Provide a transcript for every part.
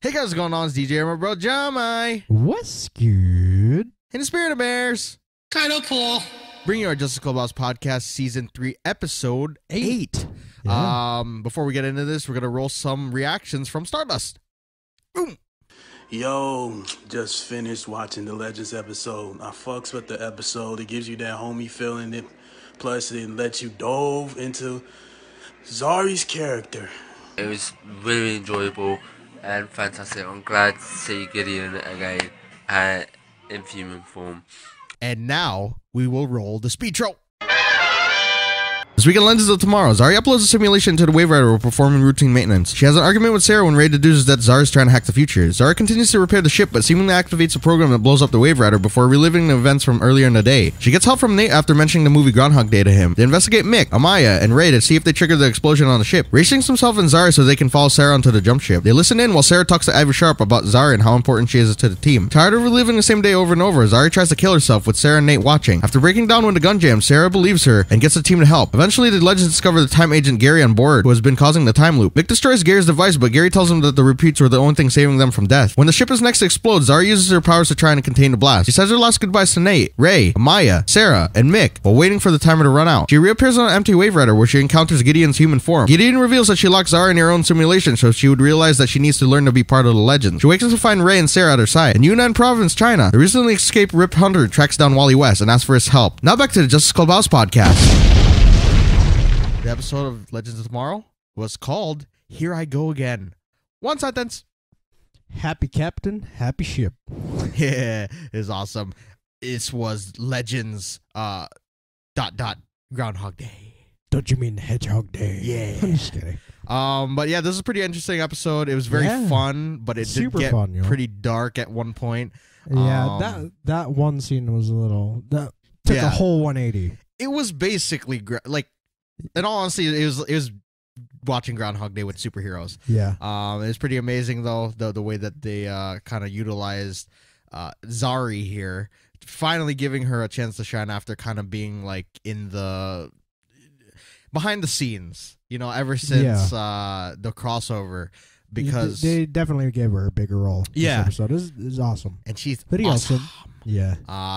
Hey guys, what's going on? It's DJ and my bro Jamai. What's good? In the spirit of bears, Kind of cool. bring you our Justice Clubhouse Podcast Season 3, Episode 8. Yeah. Before we get into this, we're going to roll some reactions from Stardust. Boom. Yo, just finished watching the Legends episode. I fucks with the episode. It gives you that homie feeling. Plus, it lets you dove into Zari's character. It was really enjoyable and fantastic. I'm glad to see Gideon again in human form. And now we will roll the speed troll. This week in Lenses of Tomorrow, Zari uploads a simulation to the Wave Rider while performing routine maintenance. She has an argument with Sarah when Ray deduces that Zari is trying to hack the future. Zari continues to repair the ship, but seemingly activates a program that blows up the Wave Rider before reliving the events from earlier in the day. She gets help from Nate after mentioning the movie Groundhog Day to him. They investigate Mick, Amaya, and Ray to see if they triggered the explosion on the ship. Ray sinks himself and Zari so they can follow Sarah onto the jump ship. They listen in while Sarah talks to Ivy Sharp about Zari and how important she is to the team. Tired of reliving the same day over and over, Zari tries to kill herself with Sarah and Nate watching. After breaking down when the gun jams, Sarah believes her and gets the team to help. Eventually, the Legends discover the time agent Gary on board, who has been causing the time loop. Mick destroys Gary's device, but Gary tells him that the repeats were the only thing saving them from death. When the ship is next to explode, Zari uses her powers to try and contain the blast. She says her last goodbyes to Nate, Ray, Amaya, Sarah, and Mick while waiting for the timer to run out. She reappears on an empty Wave Rider where she encounters Gideon's human form. Gideon reveals that she locked Zari in her own simulation so she would realize that she needs to learn to be part of the Legends. She wakes up to find Ray and Sarah at her side. In Yunnan Province, China, the recently escaped Rip Hunter tracks down Wally West and asks for his help. Now back to the Justice Clubhouse Podcast. The episode of Legends of Tomorrow was called Here I Go Again. One sentence. Happy captain, happy ship. Yeah, it was awesome. This was Legends Groundhog Day. Don't you mean Hedgehog Day? Yeah. I'm just kidding. But yeah, this is a pretty interesting episode. It was very Yeah. fun, but it did Super get fun, yo. pretty dark at one point. Yeah, that one scene was a little... That took Yeah. a whole 180. It was basically like, in all honesty, it was watching Groundhog Day with superheroes. Yeah. It was pretty amazing though, the way that they kind of utilized Zari here, finally giving her a chance to shine after kind of being like in the behind the scenes, ever since the crossover, because They definitely gave her a bigger role. Yeah. This episode is awesome. and she's Pretty awesome. Yeah.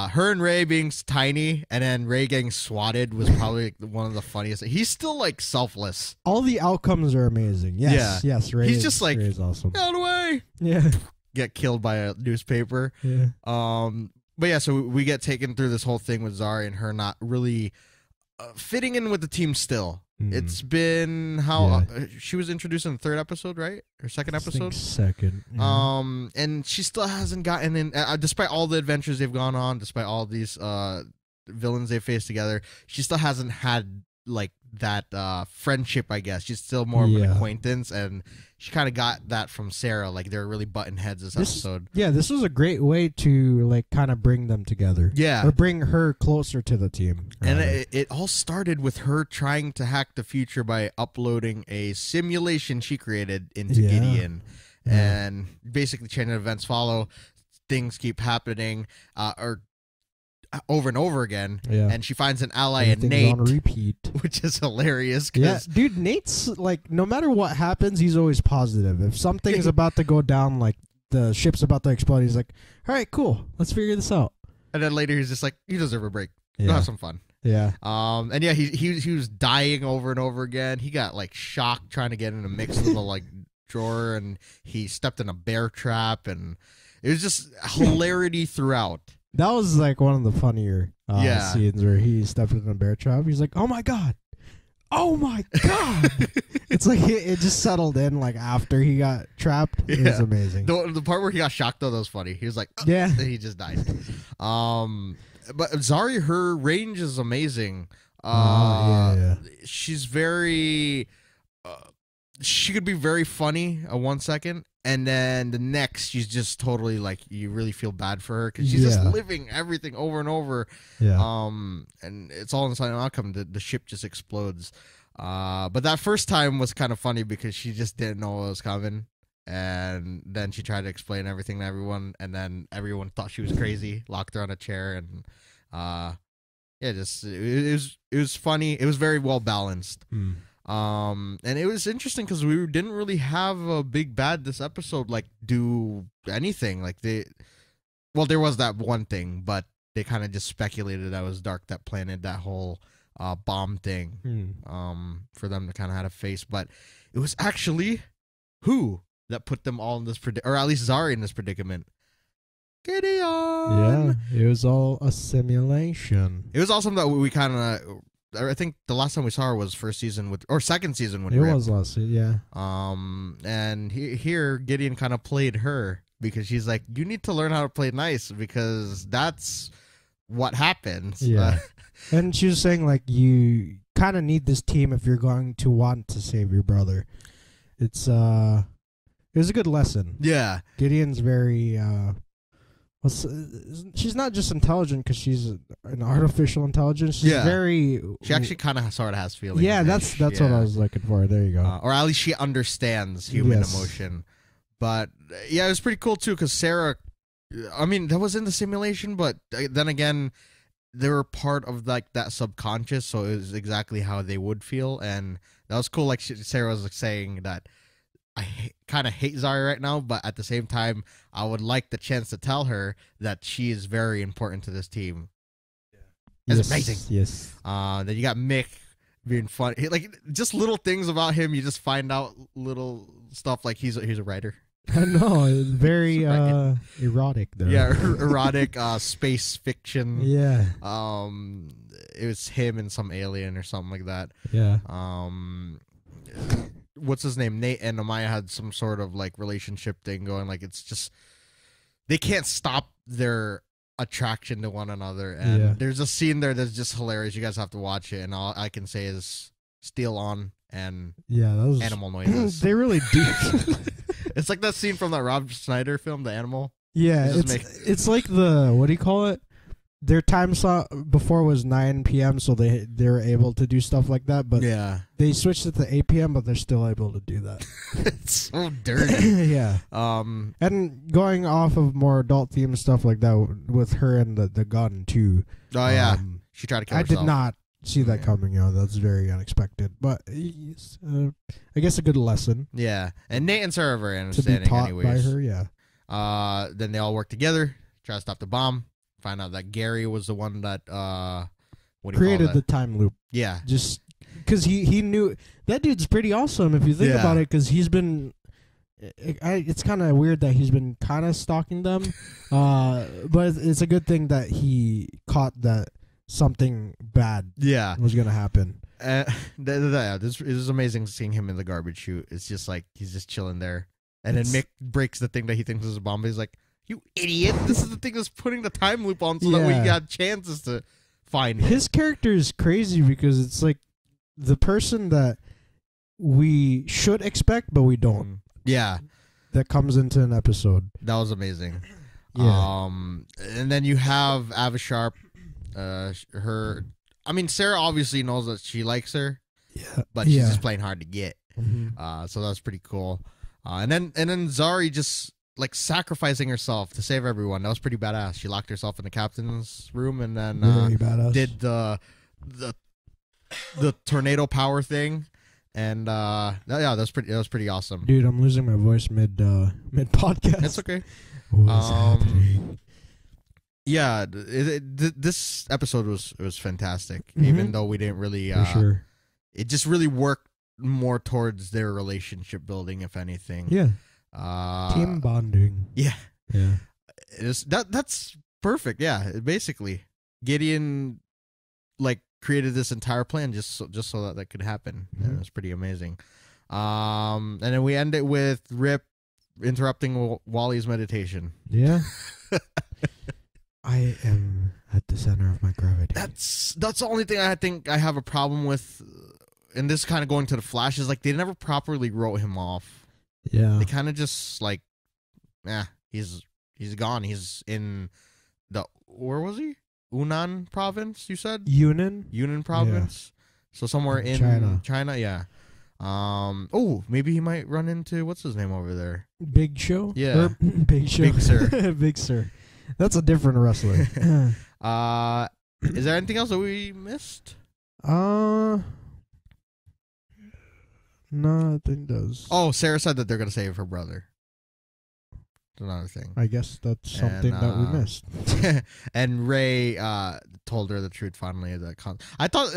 Her and Ray being tiny and then Ray getting swatted was probably one of the funniest. He's still like selfless. All the outcomes are amazing. Yes. Yeah. Yes. Ray He's is- just like, Ray is awesome. Out of the way. Yeah. Get killed by a newspaper. Yeah. But yeah, so we get taken through this whole thing with Zari and her not really fitting in with the team still. It's been how she was introduced in the third episode, right? Or second I think episode? second. Yeah. And she still hasn't gotten in, despite all the adventures they've gone on, despite all these villains they've faced together, she still hasn't had like that friendship, I guess. She's still more of an acquaintance, and she kind of got that from Sarah. Like they're really butting heads this episode. Yeah, this was a great way to like kind of bring them together. Yeah. Or bring her closer to the team. And rather. it all started with her trying to hack the future by uploading a simulation she created into Gideon. Yeah. And basically chain of events follow. Things keep happening or over and over again. Yeah. And she finds an ally in Everything's Nate, on repeat. which is hilarious. Yeah, 'Cause dude, Nate's like, no matter what happens, he's always positive. If something's about to go down, like the ship's about to explode, he's like, all right, cool, let's figure this out. And then later he's just like, you deserve a break. Go Yeah. have some fun. Yeah. And yeah, he was dying over and over again. He got like shocked trying to get in a mixed little like drawer, and he stepped in a bear trap, and it was just hilarity throughout. That was like one of the funnier scenes where he stepped in a bear trap. He's like, oh my God. Oh my God. It's like it just settled in like after he got trapped. It was amazing. The part where he got shocked though, that was funny. He was like, oh, Yeah. and he just died. But Zari, her range is amazing. She's very she could be very funny 1 second, and then the next she's just totally like, you really feel bad for her because she's just living everything over and over. And it's all in the silent outcome. The ship just explodes. But that first time was kind of funny because she just didn't know what was coming, and then she tried to explain everything to everyone, and then everyone thought she was crazy, locked her on a chair, and it was funny. It was very well balanced. And it was interesting because we didn't really have a big bad this episode, like, do anything. Like, there was that one thing, but they kind of just speculated that was Dark that planted that whole bomb thing for them to kind of have a face. But it was actually who that put them all in this or at least Zari in this predicament. Gideon. Yeah, it was all a simulation. It was awesome that we kind of. I think the last time we saw her was second season when it was last season. Yeah. And here Gideon kind of played her because she's like, you need to learn how to play nice because that's what happens. Yeah. And she was saying like you kind of need this team if you're going to want to save your brother. It was a good lesson. Yeah. Gideon's very she's not just intelligent because she's an artificial intelligence. She's very. She actually kind of sort of has feelings. Yeah, that's what I was looking for. There you go. Or at least she understands human emotion. But yeah, it was pretty cool too because Sarah. I mean, that was in the simulation, but then again, they were part of like that subconscious, so it was exactly how they would feel, and that was cool. Like Sarah was like, saying that. I kind of hate Zari right now, but at the same time, I would like the chance to tell her that she is very important to this team. Yeah. It's amazing. Yes. Then you got Mick being fun. Like, just little things about him, you just find out little stuff like he's a writer. I know. It's very erotic, though. Yeah, erotic space fiction. Yeah. It was him and some alien or something like that. Yeah. What's his name? Nate and Amaya had some sort of like relationship thing going. Like, it's just they can't stop their attraction to one another. And there's a scene there that's just hilarious. You guys have to watch it. And all I can say is Steel On and those animal noises. They really do. It's like that scene from that Rob Schneider film, The Animal. Yeah, it's like the what do you call it? Their time slot before was 9 p.m., so they were able to do stuff like that. But they switched it to 8 p.m., but they're still able to do that. It's so dirty. Yeah. And going off of more adult themed stuff like that with her and the gun too. Oh yeah, she tried to kill herself. I did not see that coming. That's very unexpected. But I guess a good lesson. Yeah, and Nate and Sarah are very understanding. To be taught anyways. by her. Yeah. Then they all work together, try to stop the bomb. Find out that Gary was the one that created the time loop. Yeah, just because he knew that dude's pretty awesome if you think about it. Because he's been, it's kind of weird that he's been kind of stalking them, but it's a good thing that he caught that something bad was gonna happen. This is amazing seeing him in the garbage chute. It's just like he's just chilling there, and then Mick breaks the thing that he thinks is a bomb. He's like, you idiot! This is the thing that's putting the time loop on so that we got chances to find him. His character is crazy because it's like the person that we should expect, but we don't. Yeah. That comes into an episode. That was amazing. Yeah. And then you have Avasharp. Sarah obviously knows that she likes her. Yeah. But she's just playing hard to get. Mm-hmm. So that's pretty cool. And then Zari just like sacrificing herself to save everyone. That was pretty badass. She locked herself in the captain's room and then did the tornado power thing. And that was pretty awesome. Dude, I'm losing my voice mid podcast. It's okay. What's happening? Yeah, this episode was fantastic. Even though we didn't really For sure. It just really worked more towards their relationship building, if anything. Yeah. Team bonding. Yeah. Yeah. That's perfect. Yeah. Basically, Gideon like created this entire plan just so that could happen. And it was pretty amazing. And then we end it with Rip interrupting Wally's meditation. Yeah. I am at the center of my gravity. That's the only thing I think I have a problem with. And this kind of going to the Flash is like they never properly wrote him off. Yeah. They kind of just like, he's gone. He's in where was he? Yunnan province, you said? Yunnan province. Yeah. So somewhere in China, yeah. Maybe he might run into, what's his name over there? Big Show? Yeah. Big Show. Big Sir. Big Sir. That's a different wrestler. Is there anything else that we missed? Nothing does. Oh, Sarah said that they're gonna save her brother. That's another thing. I guess that's something that we missed. And Ray told her the truth finally. I thought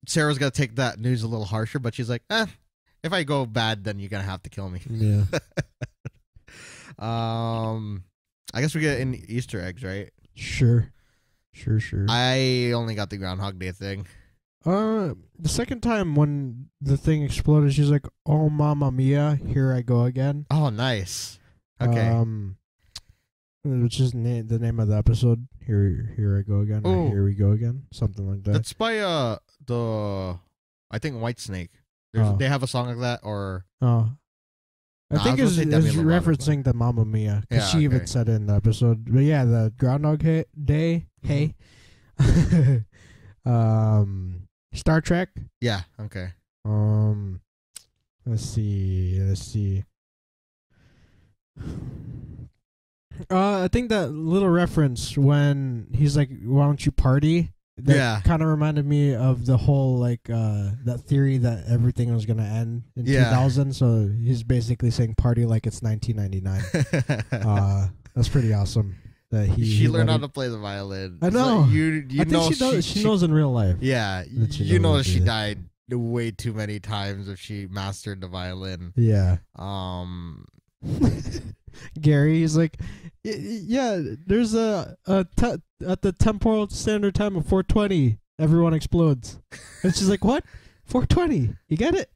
Sarah was gonna take that news a little harsher, but she's like, if I go bad, then you're gonna have to kill me. Yeah. I guess we get in Easter eggs, right? Sure. I only got the Groundhog Day thing. The second time when the thing exploded, she's like, "Oh, Mamma Mia, here I go again." Oh, nice. Okay. Which is the name of the episode. Here I go again. Or here we go again. Something like that. That's by I think Whitesnake. They have a song like that, or I think it's referencing the Mamma Mia, because she even said it in the episode. But yeah, the Groundhog Day. Hey. Star Trek. Yeah. Okay. Let's see. I think that little reference when he's like, "Why don't you party?" That kind of reminded me of the whole that theory that everything was gonna end in 2000. So he's basically saying party like it's 1999. That's pretty awesome. That she learned how to play the violin. I know. I think she knows in real life. Yeah, you know she died way too many times if she mastered the violin. Yeah. Gary, he's like, yeah, there's at the temporal standard time of 4:20, everyone explodes. And she's like, what? 4:20? You get it?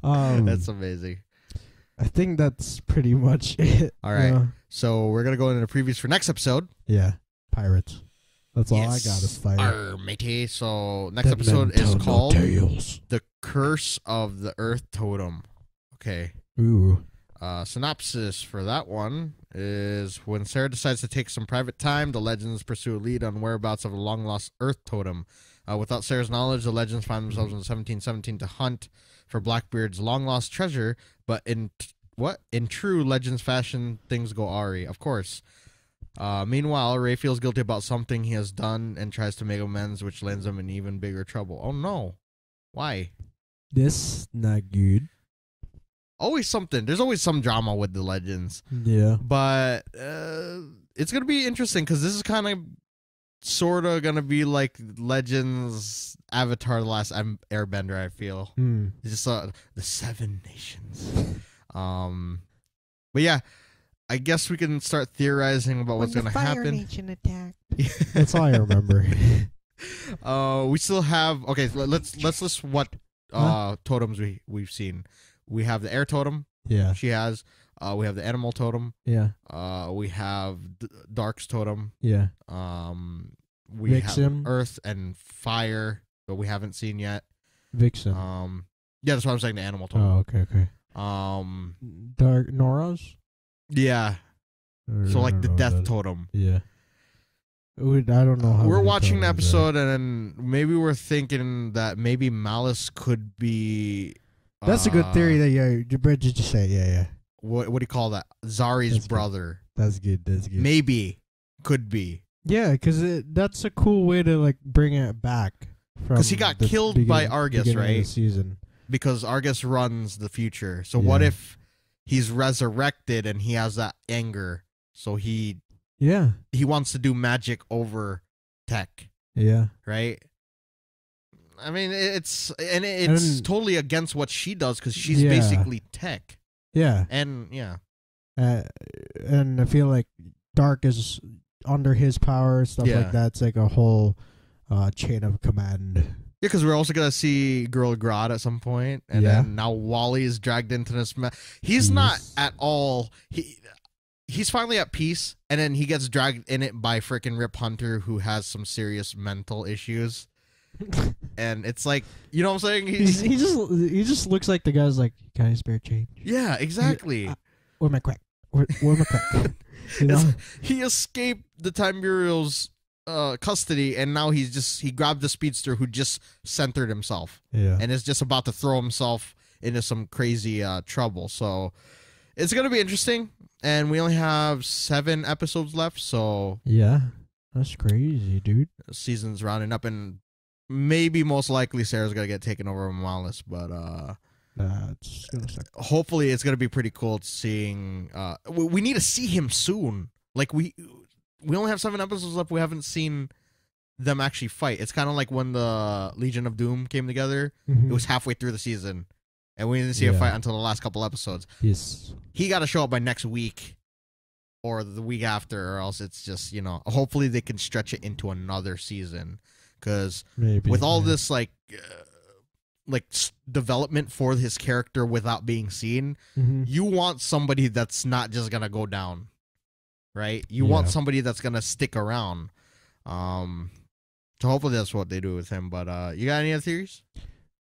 That's amazing. I think that's pretty much it. All right. So we're going to go into the previews for next episode. Yeah. Pirates. That's all I got is fire. Arr, matey. So next episode is called The Curse of the Earth Totem. Okay. Ooh. Synopsis for that one is when Sarah decides to take some private time, the legends pursue a lead on whereabouts of a long-lost Earth Totem. Without Sarah's knowledge, the legends find themselves in 1717 to hunt for Blackbeard's long-lost treasure, but in true Legends fashion, things go awry, of course. Meanwhile, Ray feels guilty about something he has done and tries to make amends, which lands him in even bigger trouble. Oh no. Why? This not good. Always something. There's always some drama with the Legends. Yeah. But it's going to be interesting because this is kind of sort of going to be like Legends Avatar: The Last Airbender, I feel. It's just the 7 nations. But yeah, I guess we can start theorizing about what's going to happen. Fire Nation attacked. That's all I remember. We still have... Okay, let's list what totems we've seen. We have the air totem. Yeah. She has. We have the animal totem. Yeah. We have Dark's totem. Yeah. We Vixen. have earth and fire, but we haven't seen yet. Vixen. Yeah, that's what I'm saying. The animal totem. Oh, okay. Dark Nora's. Yeah. So like the death totem. Yeah. I don't know how we're watching the episode, and then maybe we're thinking that maybe Malice could be. That's a good theory that you just say. Yeah. What do you call that? Zari's brother. That's good. Maybe. Could be. Yeah, because that's a cool way to like bring it back. Because he got killed by Argus, right? Season. Because Argus runs the future. So what if he's resurrected and he has that anger? So he wants to do magic over tech. Yeah. Right? I mean, it's totally against what she does because she's basically tech. Yeah. And and I feel like Dark is under his power, stuff like that. It's like a whole chain of command. Yeah, because we're also going to see Girl Grodd at some point. And then now Wally is dragged into this mess. He's not at all... He's finally at peace, and then he gets dragged in it by freaking Rip Hunter, who has some serious mental issues. And it's like, you know what I'm saying? He just looks like the guy's like, can I spare change? Yeah, exactly. Where's my crack? Where my crack? You know? He escaped the Time Bureau's custody, and now he grabbed the speedster who just centered himself. Yeah. And is just about to throw himself into some crazy trouble. So it's going to be interesting. And we only have 7 episodes left, so... Yeah. That's crazy, dude. The season's rounding up, and maybe most likely Sarah's gonna get taken over by Malice, but it's gonna suck. Hopefully it's gonna be pretty cool seeing. We need to see him soon. Like we only have 7 episodes left. We haven't seen them actually fight. It's kind of like when the Legion of Doom came together. It was halfway through the season, and we didn't see a fight until the last couple episodes. Yes, he got to show up by next week or the week after, or else it's just, hopefully they can stretch it into another season, because with all this development for his character without being seen, you want somebody that's not just gonna go down, right? You want somebody that's gonna stick around. So hopefully that's what they do with him. But you got any other theories?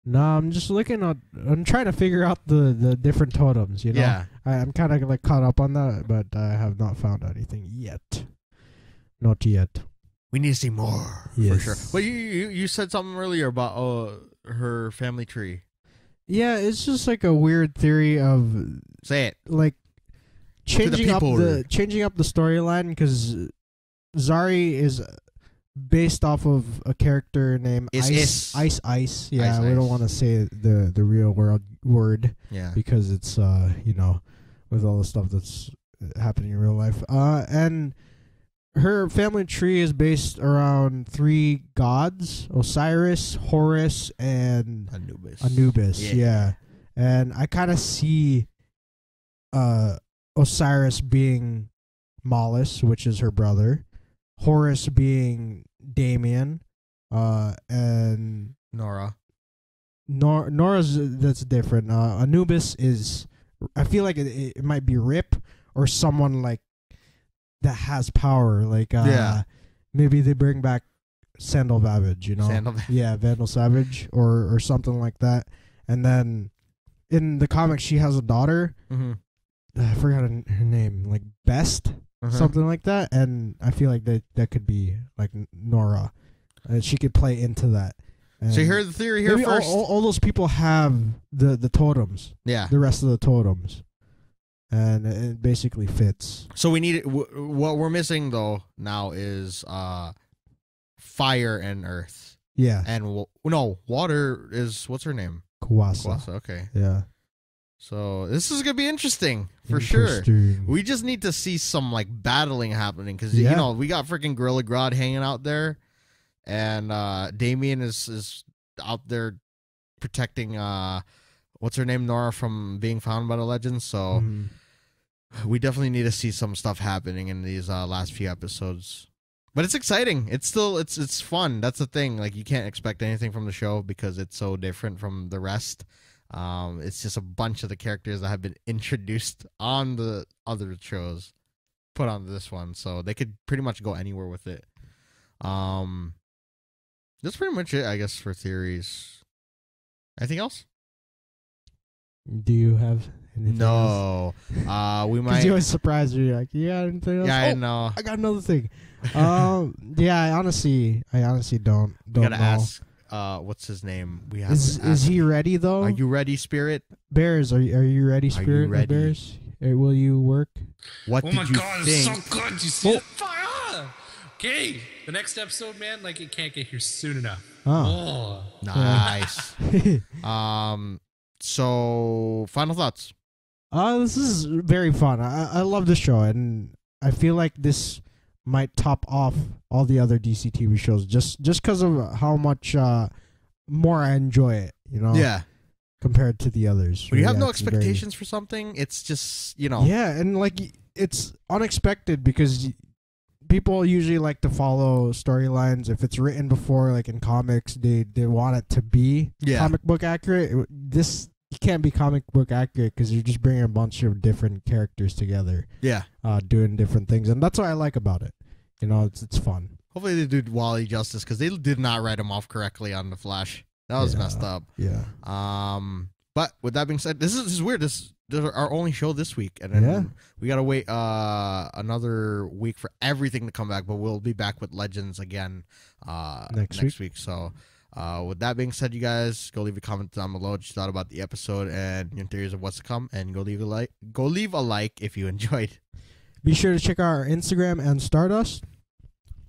No, I'm just looking at. I'm trying to figure out the different totems. Yeah, I'm kind of like caught up on that, but I have not found anything yet. Not yet. We need to see more for sure. But you said something earlier about her family tree. Yeah, it's just like a weird theory of say it like changing up the storyline, because Zari is based off of a character named Ice. Yeah, we don't want to say the real word. Yeah, because it's with all the stuff that's happening in real life. And her family tree is based around 3 gods: Osiris, Horus, and Anubis. Yeah. And I kind of see Osiris being Malice, which is her brother. Horus being Damien, and Nora. Nora's that's different. Anubis is, I feel like it might be Rip or someone like that has power. Like maybe they bring back Sandal Savage, Vandal Savage or something like that. And then in the comics, she has a daughter. I forgot her name, like Best. Something like that, and I feel like that could be like Nora, and she could play into that. And so you heard the theory here first. All those people have the totems. Yeah, the rest of the totems, and it basically fits. So we need what we're missing though now is fire and earth. Yeah, and water is, what's her name? Kuwasa. Okay. Yeah. So this is gonna be interesting for sure. We just need to see some like battling happening, because we got freaking Gorilla Grodd hanging out there, and Damien is out there protecting what's her name, Nora, from being found by the legends. So we definitely need to see some stuff happening in these last few episodes. But it's exciting. It's still it's fun. That's the thing. Like, you can't expect anything from the show because it's so different from the rest. It's just a bunch of the characters that have been introduced on the other shows put on this one, so they could pretty much go anywhere with it. That's pretty much it, I guess, for theories. Anything else? Do you have anything else? We might. You always surprise me, like, yeah, anything else? Yeah, I know. I got another thing. Yeah, I honestly don't gotta know. Ask. What's his name? We have is he ready though? Are you ready, Spirit? Bears, are you ready, Spirit? Are you ready? Bears? Will you work? What did you think? Oh my God, it's so good. You see it? Okay, the next episode, man, like, it can't get here soon enough. Oh. Nice. So final thoughts. This is very fun. I love the show, and I feel like this might top off all the other DC TV shows just because of how much more I enjoy it, Yeah. Compared to the others. When you have no expectations for something, it's just, Yeah, and like, it's unexpected because people usually like to follow storylines. If it's written before, like in comics, they want it to be comic book accurate. This can't be comic book accurate because you're just bringing a bunch of different characters together. Yeah. Doing different things, and that's what I like about it. It's fun. Hopefully they do Wally justice, because they did not write him off correctly on the Flash. That was messed up. Yeah. But with that being said, this is weird. This is our only show this week, and then we gotta wait another week for everything to come back. But we'll be back with Legends again next week. So with that being said, you guys go leave a comment down below what you thought about the episode and your theories of what's to come, and go leave a like if you enjoyed. Be sure to check out our Instagram and Stardust.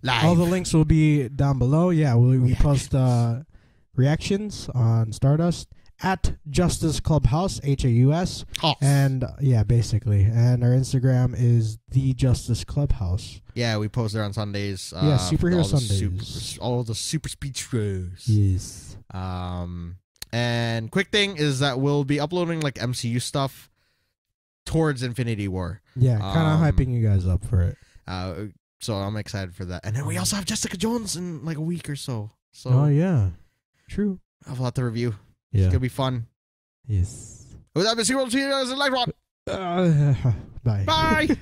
Live. All the links will be down below. Yeah, we post reactions on Stardust at Justice Clubhouse, HAUS. Oh. And yeah, basically. And our Instagram is the Justice Clubhouse. Yeah, we post there on Sundays. Yeah, Superhero Sundays. All the super speed shows. Yes. And quick thing is that we'll be uploading like MCU stuff towards Infinity War. Yeah, kind of hyping you guys up for it. So I'm excited for that. And then we also have Jessica Jones in like a week or so. So oh yeah, true. I have a lot to review. Yeah, It's gonna be fun. Yes. With that, we'll see you guys in the next one. Bye. Bye.